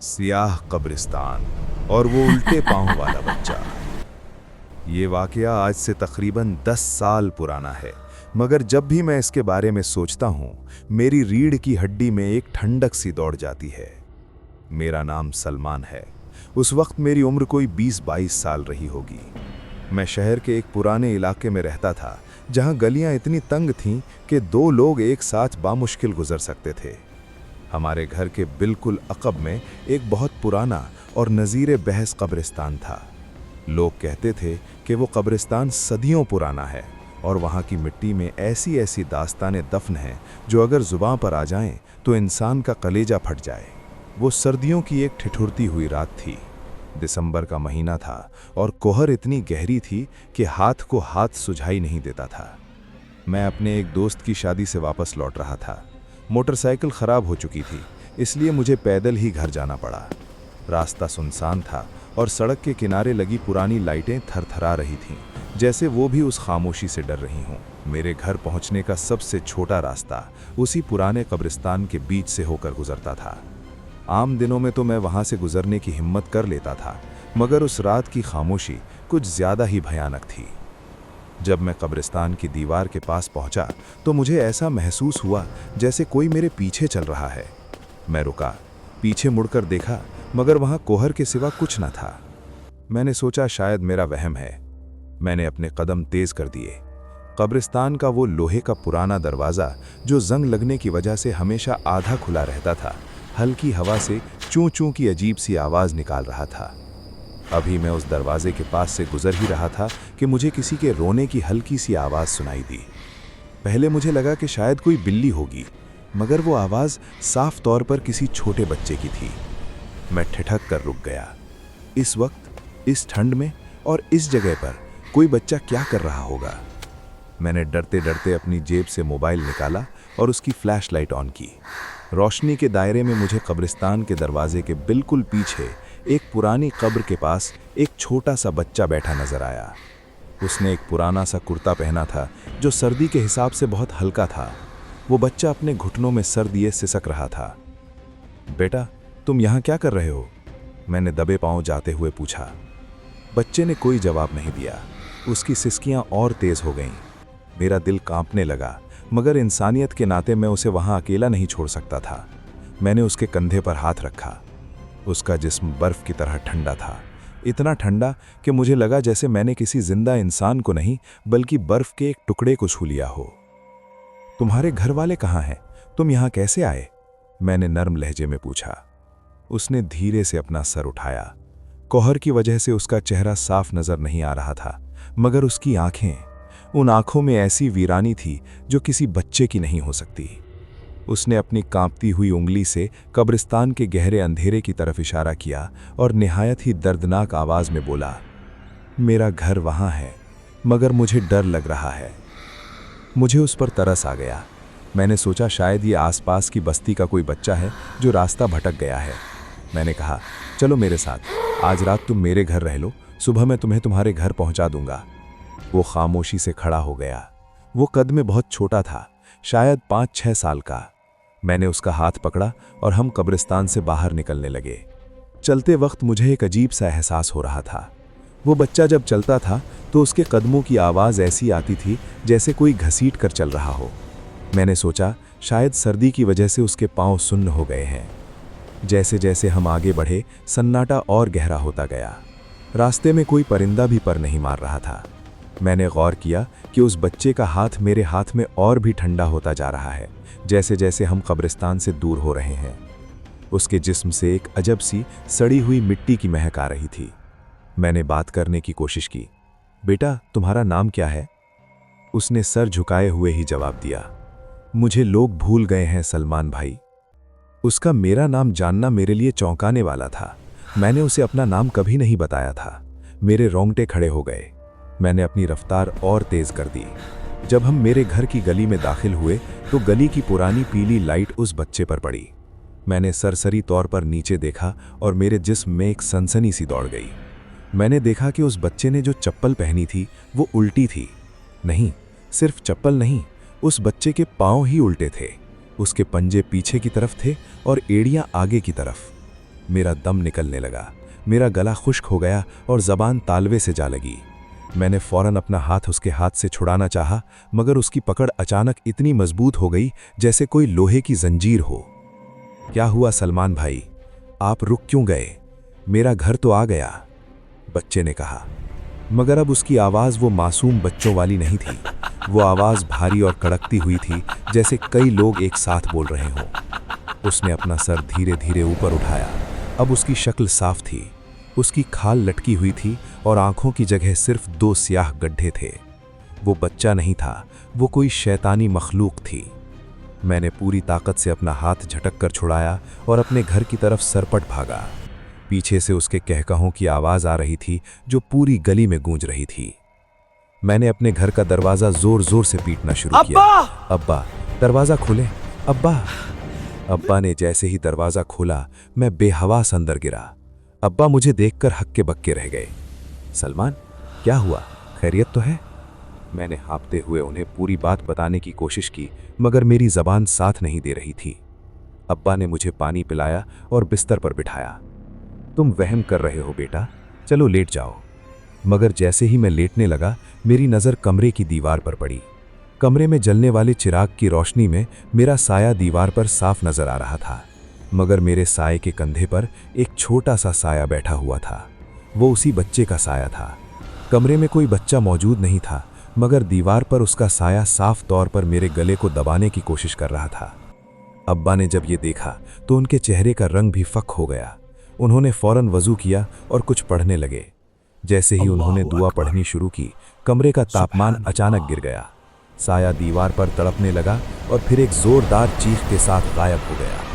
सियाह कब्रिस्तान और वो उल्टे पांव वाला बच्चा। ये वाकया आज से तकरीबन 10 साल पुराना है, मगर जब भी मैं इसके बारे में सोचता हूँ मेरी रीढ़ की हड्डी में एक ठंडक सी दौड़ जाती है। मेरा नाम सलमान है। उस वक्त मेरी उम्र कोई 20-22 साल रही होगी। मैं शहर के एक पुराने इलाके में रहता था जहाँ गलियाँ इतनी तंग थीं कि 2 लोग एक साथ बामुश्किल गुजर सकते थे। हमारे घर के बिल्कुल अक़ब में एक बहुत पुराना और नज़ीर बहस कब्रिस्तान था। लोग कहते थे कि वो कब्रिस्तान सदियों पुराना है और वहाँ की मिट्टी में ऐसी ऐसी दास्तानें दफन हैं जो अगर ज़ुबान पर आ जाएं तो इंसान का कलेजा फट जाए। वो सर्दियों की एक ठिठुरती हुई रात थी। दिसंबर का महीना था और कोहर इतनी गहरी थी कि हाथ को हाथ सुझाई नहीं देता था। मैं अपने एक दोस्त की शादी से वापस लौट रहा था। मोटरसाइकिल ख़राब हो चुकी थी, इसलिए मुझे पैदल ही घर जाना पड़ा। रास्ता सुनसान था और सड़क के किनारे लगी पुरानी लाइटें थरथरा रही थीं, जैसे वो भी उस खामोशी से डर रही हों। मेरे घर पहुंचने का सबसे छोटा रास्ता उसी पुराने कब्रिस्तान के बीच से होकर गुजरता था। आम दिनों में तो मैं वहां से गुजरने की हिम्मत कर लेता था, मगर उस रात की खामोशी कुछ ज़्यादा ही भयानक थी। जब मैं कब्रिस्तान की दीवार के पास पहुंचा तो मुझे ऐसा महसूस हुआ जैसे कोई मेरे पीछे चल रहा है। मैं रुका, पीछे मुड़कर देखा, मगर वहां कोहर के सिवा कुछ न था। मैंने सोचा शायद मेरा वहम है। मैंने अपने कदम तेज कर दिए। कब्रिस्तान का वो लोहे का पुराना दरवाज़ा जो जंग लगने की वजह से हमेशा आधा खुला रहता था, हल्की हवा से चूं चूं की अजीब सी आवाज़ निकाल रहा था। अभी मैं उस दरवाजे के पास से गुजर ही रहा था कि मुझे किसी के रोने की हल्की सी आवाज़ सुनाई दी। पहले मुझे लगा कि शायद कोई बिल्ली होगी, मगर वो आवाज़ साफ तौर पर किसी छोटे बच्चे की थी। मैं ठिठक कर रुक गया। इस वक्त, इस ठंड में और इस जगह पर कोई बच्चा क्या कर रहा होगा? मैंने डरते डरते अपनी जेब से मोबाइल निकाला और उसकी फ्लैशलाइट ऑन की। रोशनी के दायरे में मुझे कब्रिस्तान के दरवाजे के बिल्कुल पीछे एक पुरानी कब्र के पास एक छोटा सा बच्चा बैठा नजर आया। उसने एक पुराना सा कुर्ता पहना था जो सर्दी के हिसाब से बहुत हल्का था। वो बच्चा अपने घुटनों में सर दिए सिसक रहा था। बेटा, तुम यहाँ क्या कर रहे हो? मैंने दबे पांव जाते हुए पूछा। बच्चे ने कोई जवाब नहीं दिया। उसकी सिसकियाँ और तेज हो गईं। मेरा दिल कांपने लगा, मगर इंसानियत के नाते मैं उसे वहाँ अकेला नहीं छोड़ सकता था। मैंने उसके कंधे पर हाथ रखा। उसका जिस्म बर्फ की तरह ठंडा था, इतना ठंडा कि मुझे लगा जैसे मैंने किसी जिंदा इंसान को नहीं बल्कि बर्फ के एक टुकड़े को छू लिया हो। तुम्हारे घर वाले कहाँ हैं? तुम यहाँ कैसे आए? मैंने नर्म लहजे में पूछा। उसने धीरे से अपना सर उठाया। कोहर की वजह से उसका चेहरा साफ नजर नहीं आ रहा था, मगर उसकी आंखें, उन आंखों में ऐसी वीरानी थी जो किसी बच्चे की नहीं हो सकती। उसने अपनी कांपती हुई उंगली से कब्रिस्तान के गहरे अंधेरे की तरफ इशारा किया और निहायत ही दर्दनाक आवाज में बोला, मेरा घर वहां है, मगर मुझे डर लग रहा है। मुझे उस पर तरस आ गया। मैंने सोचा शायद ये आसपास की बस्ती का कोई बच्चा है जो रास्ता भटक गया है। मैंने कहा, चलो मेरे साथ, आज रात तुम मेरे घर रह लो, सुबह मैं तुम्हें तुम्हारे घर पहुंचा दूंगा। वो खामोशी से खड़ा हो गया। वो कद में बहुत छोटा था, शायद 5-6 साल का। मैंने उसका हाथ पकड़ा और हम कब्रिस्तान से बाहर निकलने लगे। चलते वक्त मुझे एक अजीब सा एहसास हो रहा था। वो बच्चा जब चलता था तो उसके कदमों की आवाज़ ऐसी आती थी जैसे कोई घसीट कर चल रहा हो। मैंने सोचा शायद सर्दी की वजह से उसके पांव सुन्न हो गए हैं। जैसे जैसे हम आगे बढ़े, सन्नाटा और गहरा होता गया। रास्ते में कोई परिंदा भी पर नहीं मार रहा था। मैंने गौर किया कि उस बच्चे का हाथ मेरे हाथ में और भी ठंडा होता जा रहा है, जैसे जैसे हम कब्रिस्तान से दूर हो रहे हैं। उसके जिस्म से एक अजब सी सड़ी हुई मिट्टी की महक आ रही थी। मैंने बात करने की कोशिश की। बेटा, तुम्हारा नाम क्या है? उसने सर झुकाए हुए ही जवाब दिया, मुझे लोग भूल गए हैं सलमान भाई। उसका मेरा नाम जानना मेरे लिए चौंकाने वाला था। मैंने उसे अपना नाम कभी नहीं बताया था। मेरे रोंगटे खड़े हो गए। मैंने अपनी रफ्तार और तेज कर दी। जब हम मेरे घर की गली में दाखिल हुए तो गली की पुरानी पीली लाइट उस बच्चे पर पड़ी। मैंने सरसरी तौर पर नीचे देखा और मेरे जिस्म में एक सनसनी सी दौड़ गई। मैंने देखा कि उस बच्चे ने जो चप्पल पहनी थी वो उल्टी थी। नहीं, सिर्फ चप्पल नहीं, उस बच्चे के पांव ही उल्टे थे। उसके पंजे पीछे की तरफ थे और एड़ियां आगे की तरफ। मेरा दम निकलने लगा, मेरा गला खुश्क हो गया और जबान तालवे से जा लगी। मैंने फौरन अपना हाथ उसके हाथ से छुड़ाना चाहा, मगर उसकी पकड़ अचानक इतनी मजबूत हो गई जैसे कोई लोहे की जंजीर हो। क्या हुआ सलमान भाई, आप रुक क्यों गए? मेरा घर तो आ गया, बच्चे ने कहा। मगर अब उसकी आवाज़ वो मासूम बच्चों वाली नहीं थी। वो आवाज़ भारी और कड़कती हुई थी, जैसे कई लोग एक साथ बोल रहे हों। उसने अपना सर धीरे धीरे ऊपर उठाया। अब उसकी शक्ल साफ थी, उसकी खाल लटकी हुई थी और आंखों की जगह सिर्फ 2 स्याह गड्ढे थे। वो बच्चा नहीं था, वो कोई शैतानी मखलूक थी। मैंने पूरी ताकत से अपना हाथ झटक कर छुड़ाया और अपने घर की तरफ सरपट भागा। पीछे से उसके कहकहों की आवाज़ आ रही थी जो पूरी गली में गूंज रही थी। मैंने अपने घर का दरवाज़ा जोर जोर से पीटना शुरू किया। अब्बा, दरवाज़ा खोलें, अब्बा। अब्बा ने जैसे ही दरवाज़ा खोला, मैं बेहवास अंदर गिरा। अब्बा मुझे देखकर हक्के बक्के रह गए। सलमान, क्या हुआ, खैरियत तो है? मैंने हाँफते हुए उन्हें पूरी बात बताने की कोशिश की, मगर मेरी ज़बान साथ नहीं दे रही थी। अब्बा ने मुझे पानी पिलाया और बिस्तर पर बिठाया। तुम वहम कर रहे हो बेटा, चलो लेट जाओ। मगर जैसे ही मैं लेटने लगा, मेरी नज़र कमरे की दीवार पर पड़ी। कमरे में जलने वाले चिराग की रोशनी में मेरा साया दीवार पर साफ नजर आ रहा था, मगर मेरे साये के कंधे पर एक छोटा सा साया बैठा हुआ था। वो उसी बच्चे का साया था। कमरे में कोई बच्चा मौजूद नहीं था, मगर दीवार पर उसका साया साफ तौर पर मेरे गले को दबाने की कोशिश कर रहा था। अब्बा ने जब ये देखा तो उनके चेहरे का रंग भी फक हो गया। उन्होंने फौरन वजू किया और कुछ पढ़ने लगे। जैसे ही उन्होंने दुआ पढ़नी शुरू की, कमरे का तापमान अचानक गिर गया। साया दीवार पर तड़पने लगा और फिर एक जोरदार चीख के साथ गायब हो गया।